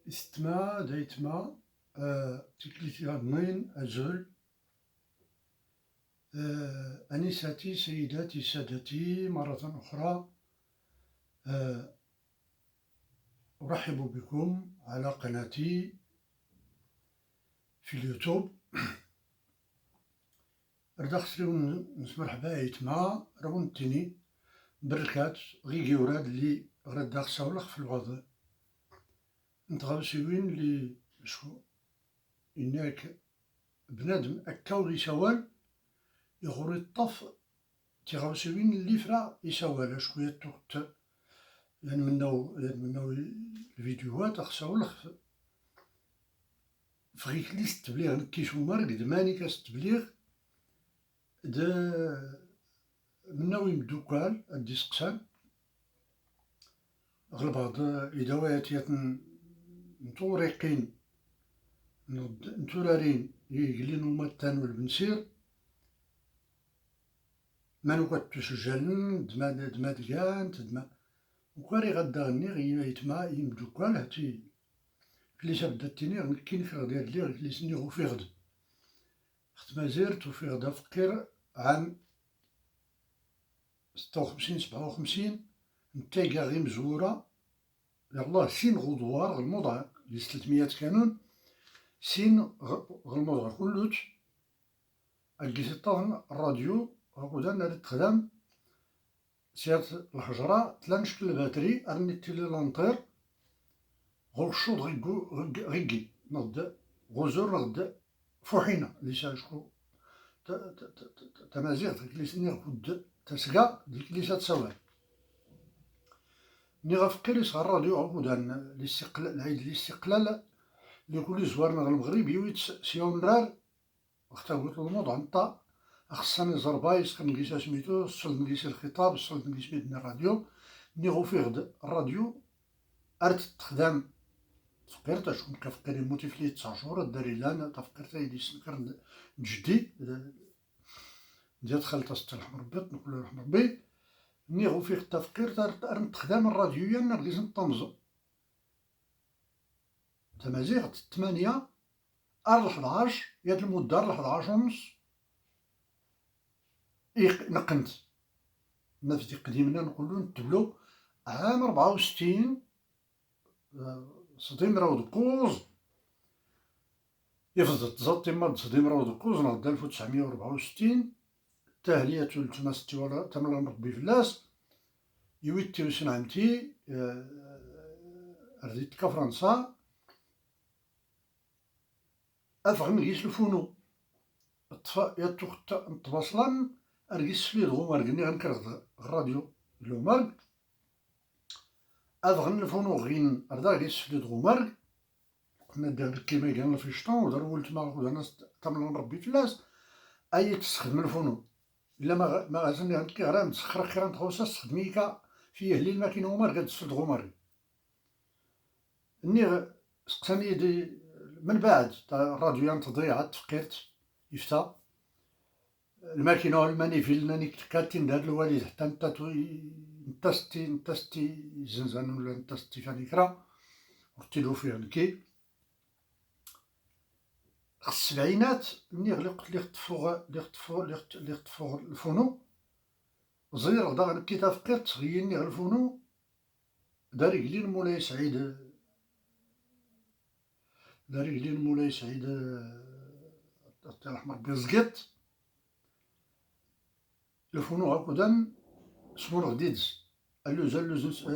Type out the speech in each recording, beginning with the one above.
استماع دايتما تكليتي غنين أجل أنساتي سيداتي سادتي مرة أخرى. أرحب بكم على قناتي في اليوتيوب. ردخسري نسمرح بايتما رونتني بركات غيجي وراد اللي غراد داخسا ولخ في الوضع نتغاوسيوين اللي شو إنك بنادم أكاو لي سوال يغوري الطف تغاوسيوين اللي فرا يسوال شوية توقت يعني منو الفيديوهات أخسا ولخ فغيك لي ستبليغ نكيش ومارك دماني كاستبليغ دا منو يمدوكال الديسقسان غلبغض إدوات يتن نتوريقين نتورارين يقلين ومتان والبنسير مانو كتسجلن دما دقان تدما وكاري غدا غني غي يتما يمدوكال هاتي كليسا بداتيني غنكين في غدير لي كليسني غوفيغد خت مازيرت وفيغد أفكر عام 56 57 نتايقا غي مزورة يلاه سين غدوار غالموضع لي 300 كانون سين غالموضع كلوت الكيسي طاهن الراديو هكذا ناري تخدم سيارة الحجرة تلانشكل الباتري أرني تيلي لانطير غوشوط غيكي نغد غوزور نغد فوحينا ليسا شكو تمازيغ كليسني غد تسقا ديك ليسا تسوال ني غفكر يسغى الراديو هكذا العيد الاستقلال اللي كل زوارنا المغرب يويت سيون رار وقتها قلت الموضوع نطا أخصني زربايس كنقيس سميتو صلت نقيس الخطاب صلت نقيس سميتنا الراديو ني غوفيغد الراديو أرت تخدم تفكرت شكون كفكر يموتي في 9 شهور داري لانا تفكرت يدي سنكر جدي ديال خالتها ستي رحم ربي نقول رحم ربي ني غوفيغ التفكير أرت تخدم الراديو يا نرقيس نطمزو تمازيغ 8 أر 11 ياد المدة 11 ونص نقنت نفدي قديمنا نقولو نتبلو عام 64 صديمرا ودكوز يفضل تزاد تما صديمرا ودكوز نغدا 1964 تهلية تما ستي ولا تملا ربي فلاس يويتي وسنعمتي رديت كفرنسا أفغن نقيس الفونو يتوخت نتواصلا أرقيس فليد غومار قلني غنكرد الراديو لومارك أفغن الفونو غين أردا قيس فليد غومارك كنا دار كيما قالنا في الشطون ودارو ولت ما ناس تملا نربي فلاس أي تستخدم الفونو إلا ما غازني غنكي غرام تسخر خيرا تغوصا تستخدميكا فيه ليل ما كاين غومار قاد تسفلد غوماري ني سقساني دي من بعد الراديو ينتضيع تفكيرت يفتا الماكينة المانيفيل ناني كاتين دار الوالد حتى نتستي زنزان ولا نتستي فانيكرا ورتيلو فيه نكي السبعينات مني غلقت لي خطفو الفونو زير غدا نكي تفكرت تغيرني غير الفونو داري قليل مولاي سعيد الله يرحمه ربي زقيت الفونو هكذا سمو غديدز اللوز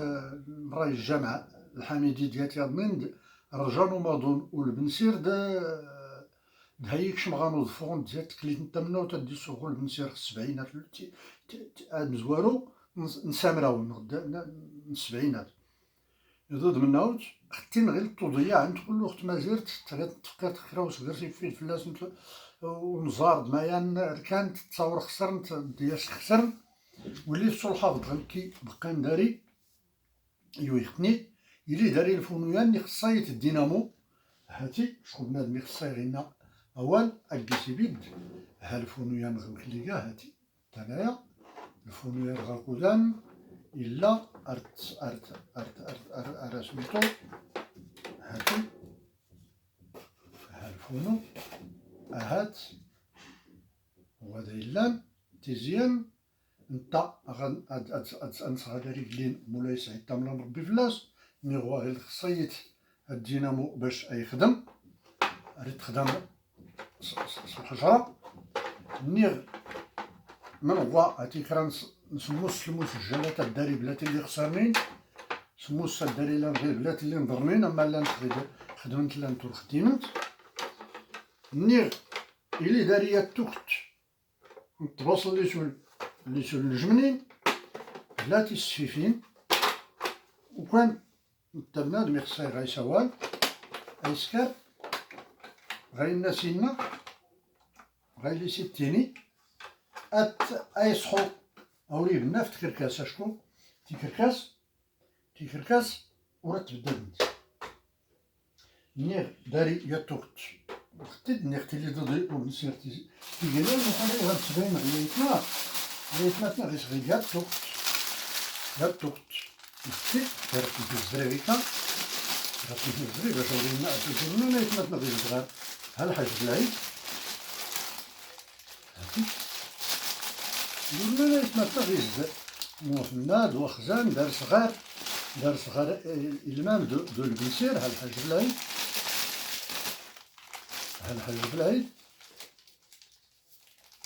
مراي الجامعة الحميدي ديال تيادمين رجان وماضون والبنسير هايك شمغانو الفون ديال تكليت نتمنى وتدي سوغو البنسير السبعينات مزوارو نسامراو السبعينات يضد من ناوت ختين غير التوضيع عند كل وقت ما زرت تفكرت خيرا وصغرتي في الفلاس ونزارد مايان كانت تصور خسرت دياش خسر وليت سو الحافظ غنكي بقى نداري يويختني يلي داري الفونويان اللي خصايت الدينامو هاتي شكون بنادم اللي خصاي غينا أول أكيسي بيد ها الفونويان غنخليكا هاتي تنايا الفونويان غاكودان إلا أرت سميتو هاتي نكونو أهات وغادا إلان تيزيام نتا غنصغى رجلين مولاي سعيد تاملان ربي فلاس نيغوا غير الخصيت الدينامو باش يخدم ريت تخدم الحجرة نيغ من هو تيكرا نسمو سلموس الجلات الداري بلاتي اللي خسرنين سموس الداري لان غير بلاتي اللي نضرنين اما لان خدمت لان تور خديمت نيغ إلي داريا توخت نتباصل اللي سول الجمنين بلاتي السفيفين وكان التبناد ميخصاي غاي سوال أيسكار غاي ناسينا غاي لي سيتيني أيصحو أولي بناف تكركاس أشكون تيكركاس ورا تبدلت نيغ داري يا توخت وختد نيغ تيلي ضدي ونسير تيقلال وخلي غاد تبين غيتنا غيس غي يا توخت وختد دارت في الزريكا راتي في الزري باش ورينا أتوجلنا يتمتنا غير صغار هالحاج بالعيد هاتي قلنا يتمتنا غير زاد موفناد وخزان دار صغار المام دو البنسير هالحاج بالعيد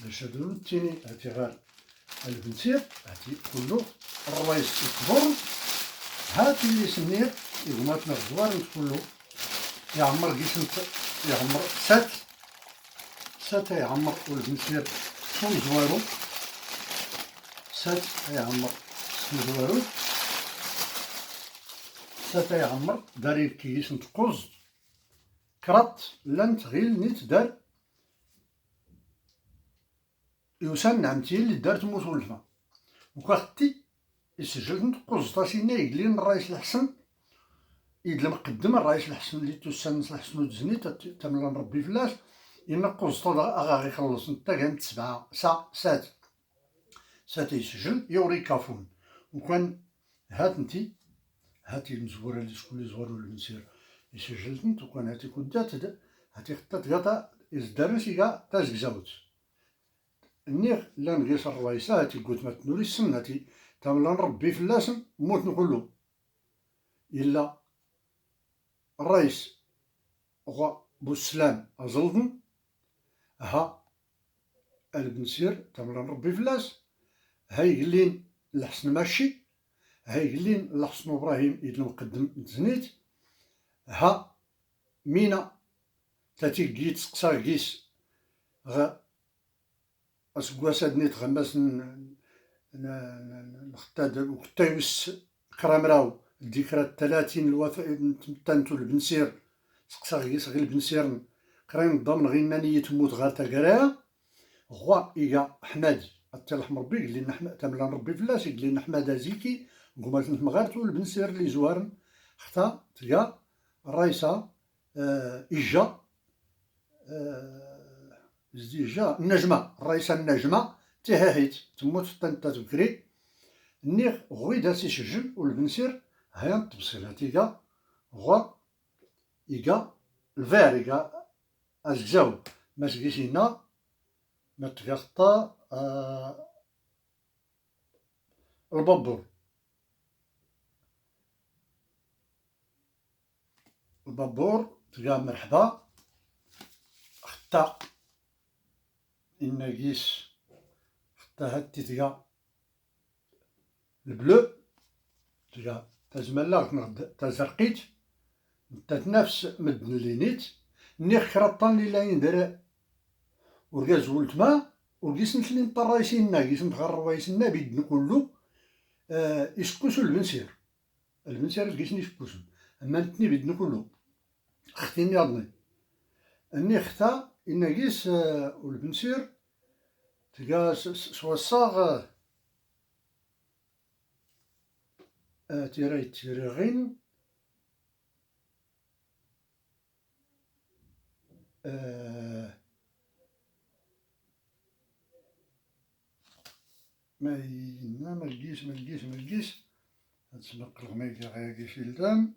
باش هادو التيني هاتي غار البنسير هاتي كلو الروايس الكبر هاتي اللي سمير يغماتنا الزوار نتقولو يعمر كيسنت يعمر سات يعمر والبنسير صون زوارو سات يعمر صون زوارو سات يعمر داري كيس نتقوز كرات لانت غير نيت دار يوسان نعمتي اللي دارت موت ولفا وكاختي يسجل نتقوز طاشينا يقلين الرئيس الحسن إذا مقدم الرئيس الحسن اللي توسانس الحسن وتزني تملا نربي فلاش ينقص طلع أغا يخلص نتا كانت 7 ساعات يسجل يوري كافون وكان هات نتي هاتي المزورة اللي شكون اللي زورو المنسير يسجلت نت وكان هاتي كودات هاتي خطات غاتا يزدرس يقا تازكزاوت النيغ لا نقيس الرئيسة هاتي قلت ما تنوري السن هاتي تملا نربي فلاسن موت نقولو إلا الرئيس هو بوسلام أزلدن ها البنسير تمرن ربي فلاس هاي قلين لحسن ماشي هاي قلين لحسن إبراهيم إذن مقدم تزنيت ها مينا تاتي قيت سقسا قيس غا أسقواس نيت غماس نختاد وكتايوس كرامراو الذكرى 30 الوفاة تمتانتو البنسير سقسا غيس غير البنسير كراين ضمن غير نانية تموت غار تاكراها غوا إيا حماد حتى الحمر بي قال لنا تملا نربي فلاس قال لنا حماد زيكي قمت مغارتو البنسير اللي زوارن حتى تلقى الرئيسة إجا إجا النجمة الرئيسة النجمة تهاهيت تموت تنتا تبكري نيغ غوي داسي سجل والبنسير هيا التبصير هاتيكا غوا إيكا الفير إيكا أزكزاو ماسكيسينا متغطى البابور تلقى مرحبا حتى إناكيس حتى هاتي تلقى البلو تلقى تازمالا تازرقيت تتنافس مدن لينيت نيخ كراطان لي لاين درا ورقاز ولتما ورقيس نتلين طرايسينا قيس نتغر روايسنا بيدن كلو يسكوسو البنسير قيسني يسكوسو اما نتني بيدن كلو اختيني اضني اني اختا إنا قيس والبنسير تلقى سواساغ تيراغين ملقيس هتسبق الغميكا غايا شيلدان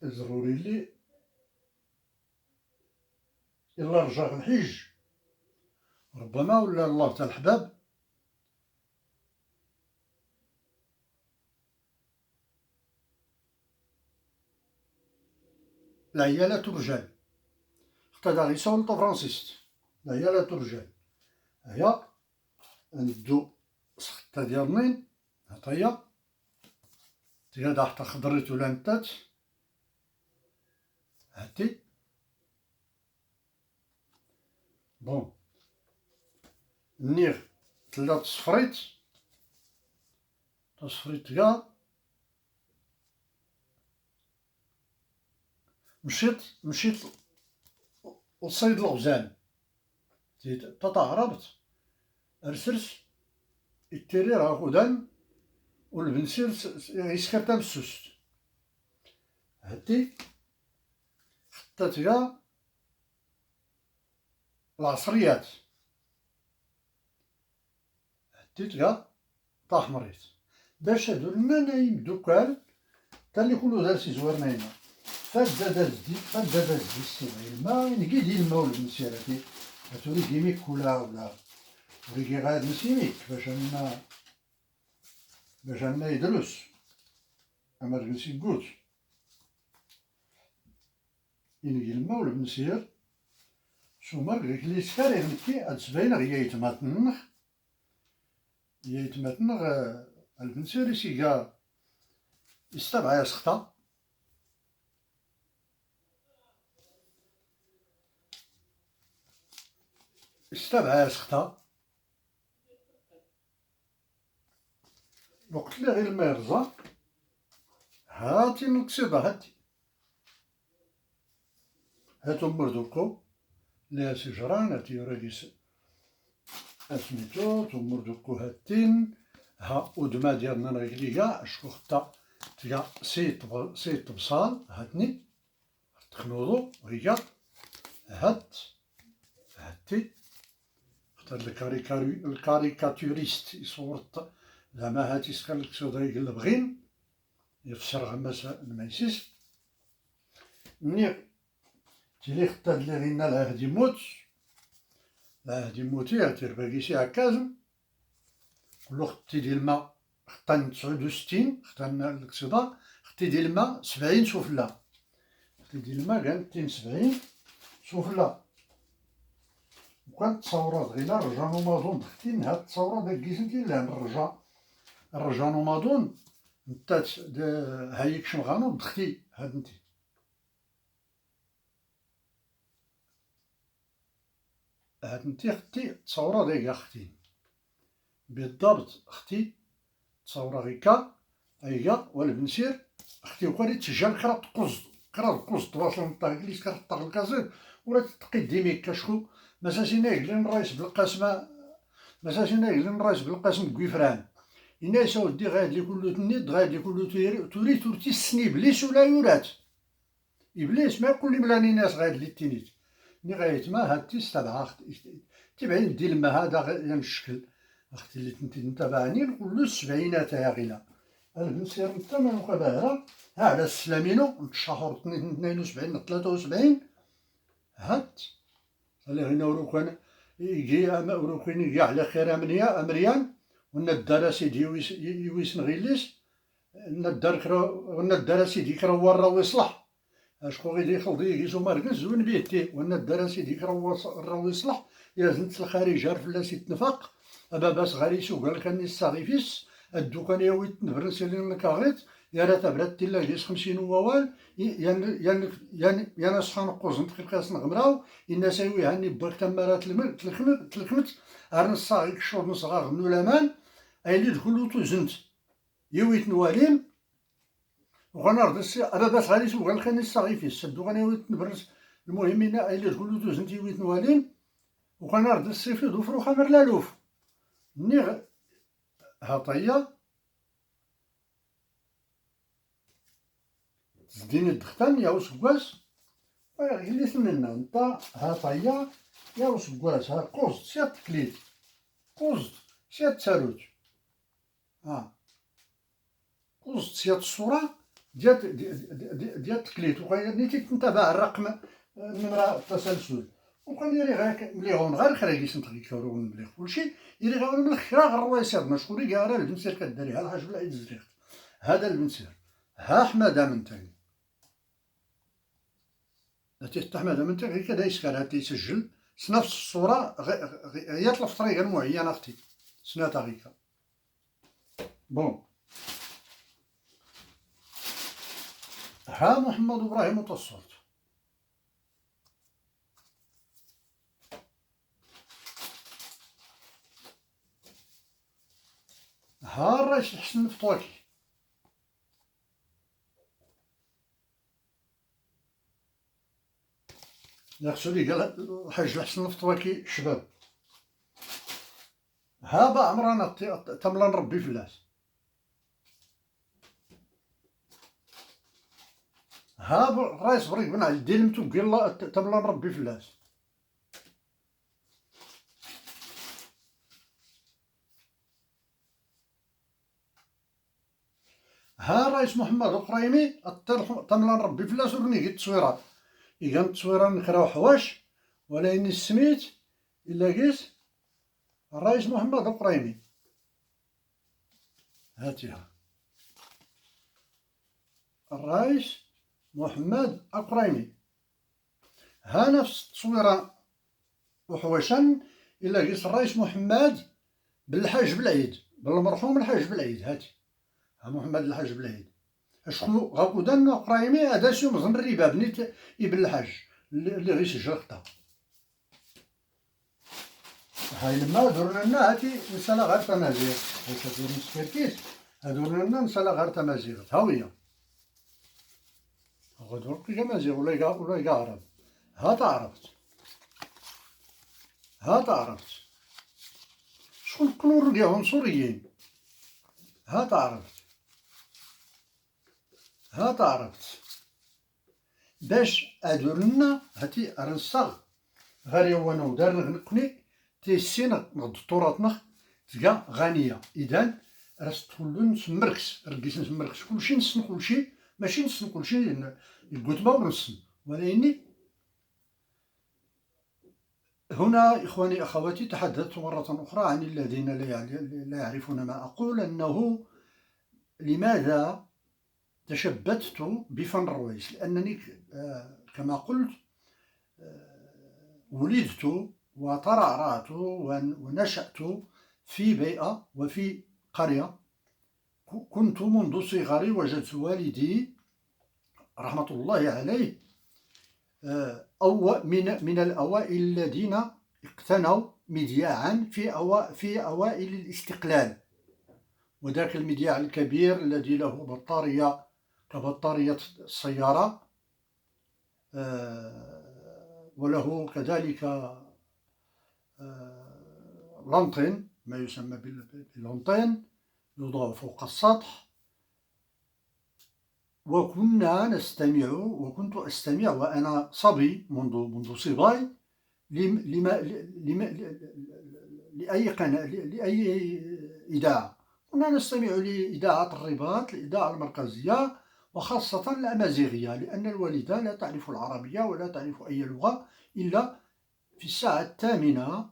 ضروري لي إلا رجع الحج ربما ولا الله تاع الحباب العيالات والرجال اقتدى عيسى ولطو فرانسيس العيالات والرجال هيا ندو سخطة ديال النين هطيا تيادا حتى خضريت ولا نتات هاتي بون نيغ تلا تصفريت كاع مشيت لصيد الغزال تتهربت رسرس التيري راه غدان والبنسير يسكرتا مسوست هاتي خطات كاع العصريات هديت كاع طاحمريت باش هادو المنايم دوكال تا اللي كلو دارسي زوارناينا فدا داز السبعين الماء نقيدي الماء والبنسيراتي هاتوري كيميك ولا وريكي غاد نسيميك باش عنا يدرس امرجنسي كوت ينقي الماء والبنسير سومر ريكلي سكاري نكي هاد سبعين غيا يتماتنغ البنسير يسيقا يستبعا يسخطا وقت اللي غير الماء يرزا هاتي نقصيدا هاتو مردوكو لا سجران هاتي راكيس اسميتو تمردوكو هاتين ها ودما ديالنا رجليكا شكو خطا تيا سيت بصال هاتني تخنوضو ريكا هاتي اختار الكاريكاتوريست يصورت زعما هاتي سكالك سودايك اللي بغين يفسر غماس الميسيس مني تيلي خطا اللي غينا العهد يموت يعتر باقيسي عكازم كلو خطي ديال الماء خطان 69 خطان الاقتصاد خطي ديال الماء 70 سفلى خطي ديال الماء كان 270 سفلى وكانت تصورات غير رجا نوماضون دختين هاد التصورات داك كيسنتي لا الرجا نوماضون نتات هايك شمغانو دختي هاد انتي اختي تصورة ديك اختي بالضبط اختي تصورة غيكا هيا والبنسير اختي وكالي تسجل كرا قوز تواصل نطاق اللي كتطاق الكازير ولا تقي ديميك كشكو مساسينا يقلن الرئيس بالقاسم كويفران الناس ودي غاد لي كلو تنيد غاد لي كلو توري تورتي السني بليس ولا يورات ابليس ما كل ملاني ناس غاد لي تينيت ني غايت ما هاتي استبعا اختي تبعين ديال الماء هذا الشكل اختي اللي نتابعني نقول له السبعينات يا غينا البنسير نتا ما نقابها ها على السلامينو نتشهر 72 73 هات اللي غينا وروكان يجي وروكان يجي على خير امريان والندار سيدي يويسن غيليس الندار سيدي كرا راهو يصلح اشكو غيدي يخلطي يجيزو ماركز زوين بيتي والندار سيدي راهو يصلح يا زنت الخارج عرف لا سي تنفق اباباس غاري يسوق قال كان الصغيفيس الدكان يا نبرس لي كاغيت يا راه تبرات تلا جيس 50 ووال يعني صحان قوز دقيقه نغمراو الناس يوي هاني باك تمارات تلخمت ارن الصاغيك شور نصغار من الامان ايلي دخلو توزنت يويت نوالين وغنرد اباباس غاري يسوق قال كان الصغيفيس الدكان يا نبرس المهم ايلي دخلو توزنت يويت نوالين وغنرد الصيفي ضفرو خمر لالوف نيغ هاطيا زدين الدختان يا وسكواس اللي ثمنا نتا هاطيا يا وسكواس ها قوزد سيات تكليت قوزد سيات تساروت قوزد سيات الصورة ديال التكليت، وغادي تنتبع الرقم النمرة التسلسل، وكان يري غير مليغون غير خراكيس نتغيكرو مليغ كلشي يري غير من الخرا غير الرويسير شكون اللي قال البنسير كداري ها الحاج بالعيد الزريخت هذا البنسير ها حماده من تاني حتى حماده من تاني كذا يسكر هاتي يسجل نفس الصورة هي في طريقة معينة اختي سناتا غيكا بون ها محمد ابراهيم وتصورت ها الرئيس الحسن الفطواكي ياخسو لي قال الحاج الحسن الفطواكي شباب ها با عمرانا تملا نربي فلاس ها الرئيس بريك بن علي الدين متوكي الله تملا نربي فلاس ها الرئيس محمد القريمي تملا نربي فلاس ورني قلت تصويرات إيكان تصويرة نكراو حواش ولا إني سميت إلا قيس الرئيس محمد القريمي هاتيها الرئيس محمد القريمي ها نفس التصويرة وحواشا إلا قيس الرئيس محمد بالحاج بالعيد بالمرحوم الحاج بالعيد هاتي ها محمد الحاج بالعيد شكون غاكودان قرايمي هذا سيو مزن الربا بنيت ابن الحاج اللي غيسجل خطا هاي لما درنا لنا هاتي مسألة غير تمازيغ هاك دور مسكركيس هادورنا لنا مسألة غير تمازيغ هاوية غدور كي تمازيغ ولا عرب ها تعرفت ها تعرفت شكون كلور ديال عنصريين ها تعرفت ها تعرفت باش ادورنا هاتي رنصاغ غير وانا ودار نغنقني تيسينا نغد التراثنا تلقى غنيه اذا راس تولو نسمركس رقيس نسمركس كلشي نسن كلشي ماشي نسن كلشي قلت ما ونسن ولكني هنا إخواني أخواتي تحدثت مرة أخرى عن الذين لا يعرفون ما أقول أنه لماذا تشبثت بفن الرويس لأنني كما قلت ولدت وترعرعت ونشأت في بيئة وفي قرية كنت منذ صغري وجدت والدي رحمة الله عليه من الأوائل الذين اقتنوا مذياعا في أوائل الاستقلال وذاك المذياع الكبير الذي له بطارية كبطارية السيارة وله كذلك لانتين ما يسمى باللانتين يوضع فوق السطح وكنا نستمع وكنت أستمع وأنا صبي منذ صباي لأي قناة لأي إذاعة كنا نستمع لإذاعة الرباط الإذاعة المركزية وخاصة الأمازيغية لأن الوالدة لا تعرف العربية ولا تعرف أي لغة إلا في الساعة 8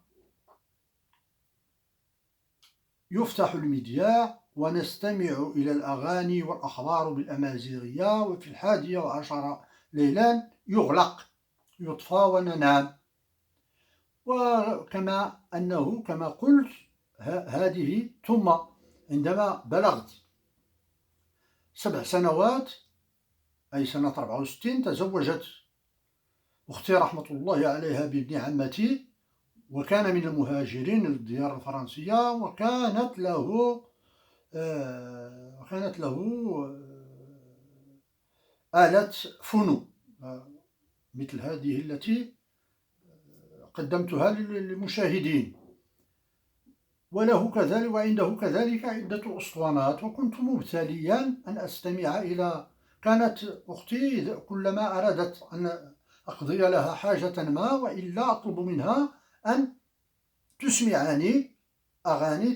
يفتح المذياع ونستمع إلى الأغاني والأخبار بالأمازيغية وفي 11 ليلا يغلق يطفى وننام وكما أنه كما قلت هذه ثم عندما بلغت 7 سنوات أي سنة 64 تزوجت أختي رحمة الله عليها بابن عمتي وكان من المهاجرين للديار الفرنسية وكانت له آلة فونو مثل هذه التي قدمتها للمشاهدين وله كذلك وعنده كذلك عدة أسطوانات وكنت مبتليا أن أستمع إلى كانت أختي كلما أرادت أن أقضي لها حاجة ما وإلا أطلب منها أن تسمعني أغاني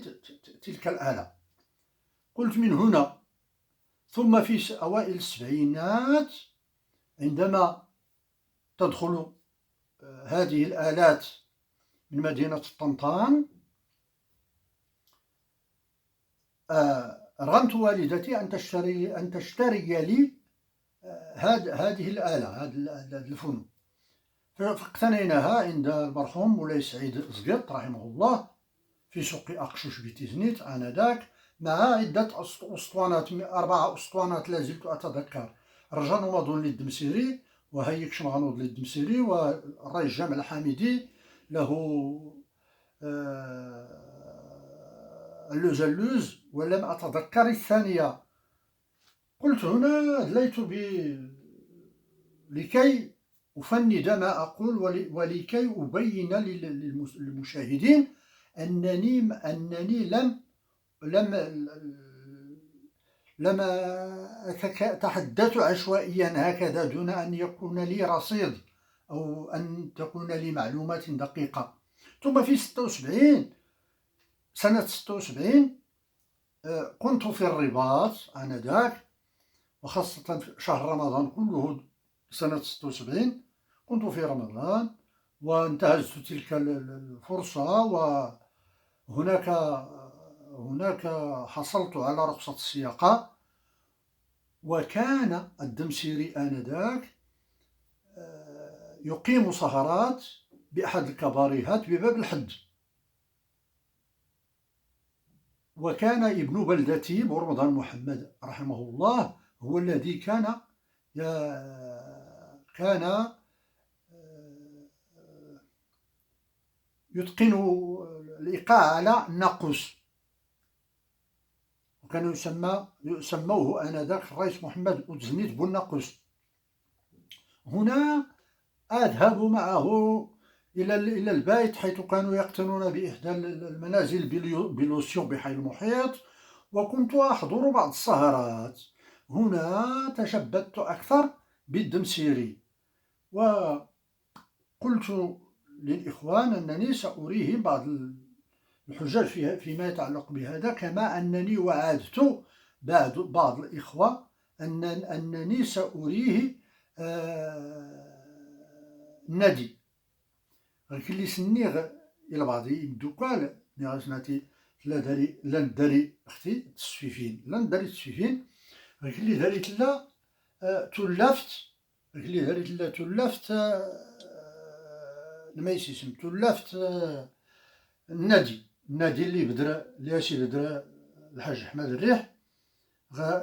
تلك الآلة قلت من هنا ثم في أوائل السبعينات عندما تدخل هذه الآلات من مدينة طنطان، رغمت والدتي أن تشتري لي هذه الآلة، هذا الفنون، فاقتنيناها عند المرحوم مولاي سعيد زقط رحمه الله في سوق أقشوش بتيزنيت آنذاك، مع عدة أسطوانات، 4 أسطوانات لازلت أتذكر: رجاء نماضون للدمسيري، وهيك شمغنوض للدمسيري، والرئيس جامع الحامدي له اللوز، ولم أتذكر الثانية. قلت هنا أدليت لكي أفند ما أقول، ولكي أبين للمشاهدين أنني لم أتحدث عشوائيا هكذا دون أن يكون لي رصيد أو أن تكون لي معلومات دقيقة. ثم في سنة 76 كنت في الرباط آنذاك، وخاصة في شهر رمضان كله سنة 76 كنت في رمضان، وانتهزت تلك الفرصة، وهناك حصلت على رخصة السياقة. وكان الدمسيري آنذاك يقيم سهرات بأحد الكباريهات بباب الحد، وكان ابن بلدتي برمضان محمد رحمه الله هو الذي كان يتقن الإيقاع على الناقوس، وكانوا يسموه آنذاك الرئيس محمد أوتزنيت بالناقوس. هنا أذهب معه إلى البيت، حيث كانوا يقطنون بإحدى المنازل بلوسيون بحي المحيط، وكنت أحضر بعض السهرات. هنا تشبثت أكثر بالدمسيري، وقلت للإخوان أنني سأريهم بعض الحجج فيما يتعلق بهذا، كما أنني وعدت بعض الإخوة أنني سأريه النادي. غير سني إلى بعضي الدكال نغاسناتي لن داري أختي تسفيفين، غير اللي داريت لا تلفت الميسيسم، تلفت النادي اللي بدرا الحاج أحمد الريح،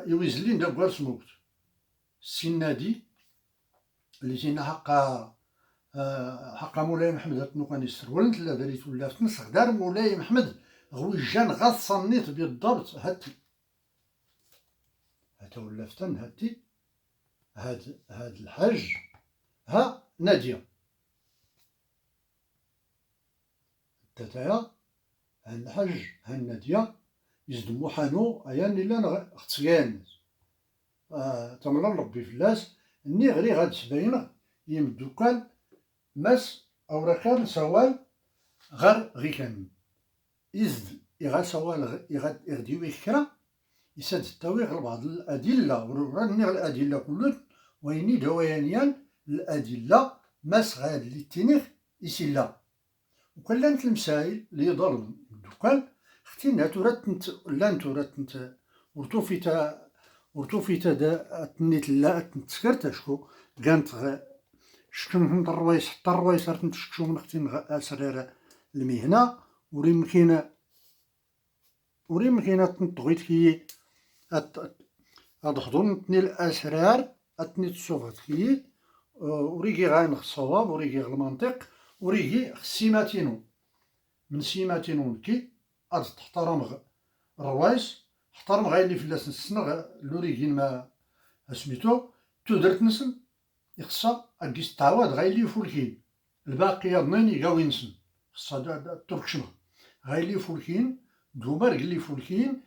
يوزلين داكوار سموكت سي النادي اللي تينا حقا مولاي محمد التنوقاني السرولنت لا داريت ولافت نسخ دار مولاي محمد غويجان غصنيت بالضبط هاتي ولافتن هاتي هاد الحاج ها نادية تتايا هاد الحاج ها نادية يزدمو حانو أيان ليلا اختيان تملا ربي فلاس اني غري غاد سباين يمدوكال ماس أو ركان سوال غير كان يزد إغا سوال إغديو إكرا يساد التاوي غير بعض الأدلة، وراني الأدلة كلها ويني دويانيان الأدلة ماس غاد اللي تينيخ يسيلا. وكلانت المسائل اللي يضل الدكان اختينا تورات لان تورات ورتوفيتا دا تنيت لا تسكرت شكو كانت شكون من الروايس حتى الروايس راه تنتشكشو من اختي اسرار المهنه وريم كاينه تنطغيت كي هاد نتني الاسرار اتني الصوفات كي وريكي غاين الصواب وريكي المنطق وريكي سيماتينو من سيماتينو كي تحترم الروايس، احترم غاين اللي فلاس نسنغ لوريكين ما سميتو تودرت نسن يخصها أكيس تعواد غايلي يفولكين الباقي ظنين يقاو نسن خصها التركشمة غايلي يفولكين دوما رجلي يفولكين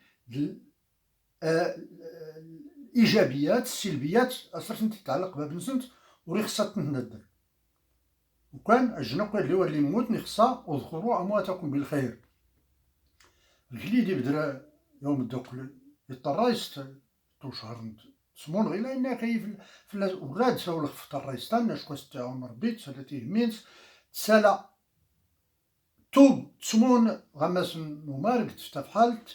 الإيجابيات السلبيات أصلا تتعلق بها بنسنت وري خصها تنهدر. وكان الجنق اللي هو اللي موت نخصها اذكروا أمواتكم بالخير. رجلي دي بدرا يوم الدوق الطرايس نردو شهر سمون غير لأن كاين في وراد ساول خفت الرئيس تاعنا شكون تعاون ربي تسالته مينس تسالا توب تسمون غماس نمارك تفتفحالت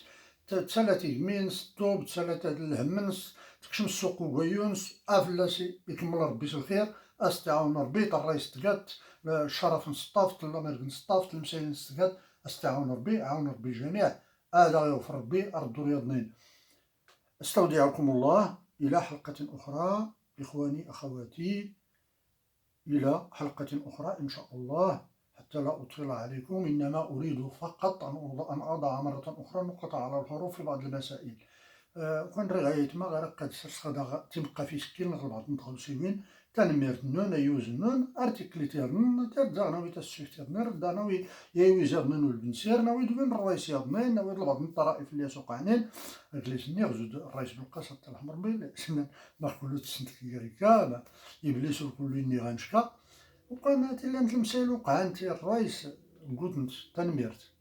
تسالته مينس توب تسالت الهمنس تكشم السوق ويونس افلاسي يكمل ربي الخير استعاون ربي الرئيس تقات الشرف نصطافت الامريك نصطافت المسائل نستقات استعاون ربي عاون ربي الجميع هذا يغفر ربي أردو رياضنين. استودعكم الله إلى حلقة أخرى إخواني أخواتي، إلى حلقة أخرى إن شاء الله، حتى لا أطيل عليكم. إنما أريد فقط أن أضع مرة أخرى نقطة على الحروف في بعض المسائل. كون رغاية ما غير قد سرسخدا تبقى في سكين غلبات ندخل سيوين تنميرت نون يوز نون ارتيكليتير نون تردانوي تسويفتير نردانوي يويزر نون والبنسير نوي دوين الرئيس يضنين نوي البعض من الطرائف اللي سوقانين جلسني غزود الرئيس بالقصة تاع الحمر بيل سنة ناكلو تسنتكي كاريكا يبليسو كلو إني غنشكا وقالنا تلا نتلمسيلو قعنتي الرئيس قلت تنميرت